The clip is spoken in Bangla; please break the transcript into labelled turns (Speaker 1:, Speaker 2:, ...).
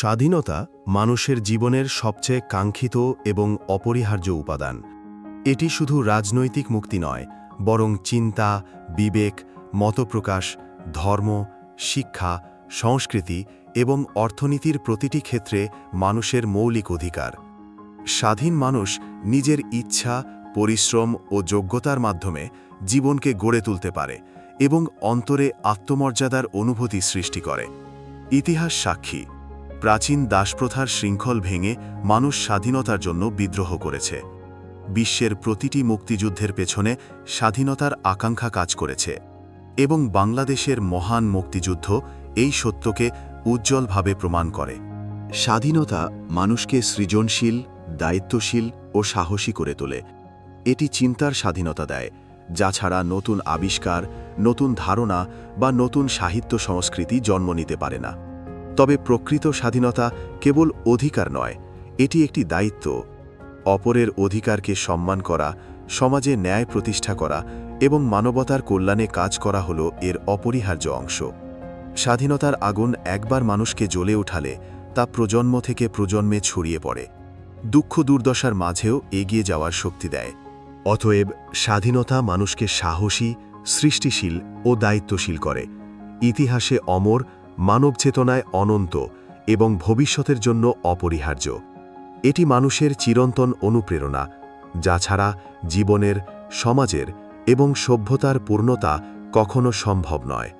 Speaker 1: স্বাধীনতা মানুষের জীবনের সবচেয়ে কাঙ্ক্ষিত এবং অপরিহার্য উপাদান। এটি শুধু রাজনৈতিক মুক্তি নয়, বরং চিন্তা, বিবেক, মতপ্রকাশ, ধর্ম, শিক্ষা, সংস্কৃতি এবং অর্থনীতির প্রতিটি ক্ষেত্রে মানুষের মৌলিক অধিকার। স্বাধীন মানুষ নিজের ইচ্ছা, পরিশ্রম ও যোগ্যতার মাধ্যমে জীবনকে গড়ে তুলতে পারে এবং অন্তরে আত্মমর্যাদার অনুভূতি সৃষ্টি করে। ইতিহাস সাক্ষী, প্রাচীন দাসপ্রথার শৃঙ্খল ভেঙে মানুষ স্বাধীনতার জন্য বিদ্রোহ করেছে। বিশ্বের প্রতিটি মুক্তিযুদ্ধের পেছনে স্বাধীনতার আকাঙ্ক্ষা কাজ করেছে এবং বাংলাদেশের মহান মুক্তিযুদ্ধ এই সত্যকে উজ্জ্বলভাবে প্রমাণ করে। স্বাধীনতা মানুষকে সৃজনশীল, দায়িত্বশীল ও সাহসী করে তোলে। এটি চিন্তার স্বাধীনতা দেয়, যা ছাড়া নতুন আবিষ্কার, নতুন ধারণা বা নতুন সাহিত্য সংস্কৃতি জন্ম নিতে পারে না। তবে প্রকৃত স্বাধীনতা কেবল অধিকার নয়, এটি একটি দায়িত্ব। অপরের অধিকারকে সম্মান করা, সমাজে ন্যায় প্রতিষ্ঠা করা এবং মানবতার কল্যাণে কাজ করা হলো এর অপরিহার্য অংশ। স্বাধীনতার আগুন একবার মানুষকে জ্বলে উঠালে তা প্রজন্ম থেকে প্রজন্মে ছড়িয়ে পড়ে, দুঃখ দুর্দশার মাঝেও এগিয়ে যাওয়ার শক্তি দেয়। অতএব স্বাধীনতা মানুষকে সাহসী, সৃষ্টিশীল ও দায়িত্বশীল করে, ইতিহাসে অমর, মানব চেতনায় অনন্ত এবং ভবিষ্যতের জন্য অপরিহার্য। এটি মানুষের চিরন্তন অনুপ্রেরণা, যা ছাড়া জীবনের, সমাজের এবং সভ্যতার পূর্ণতা কখনো সম্ভব নয়।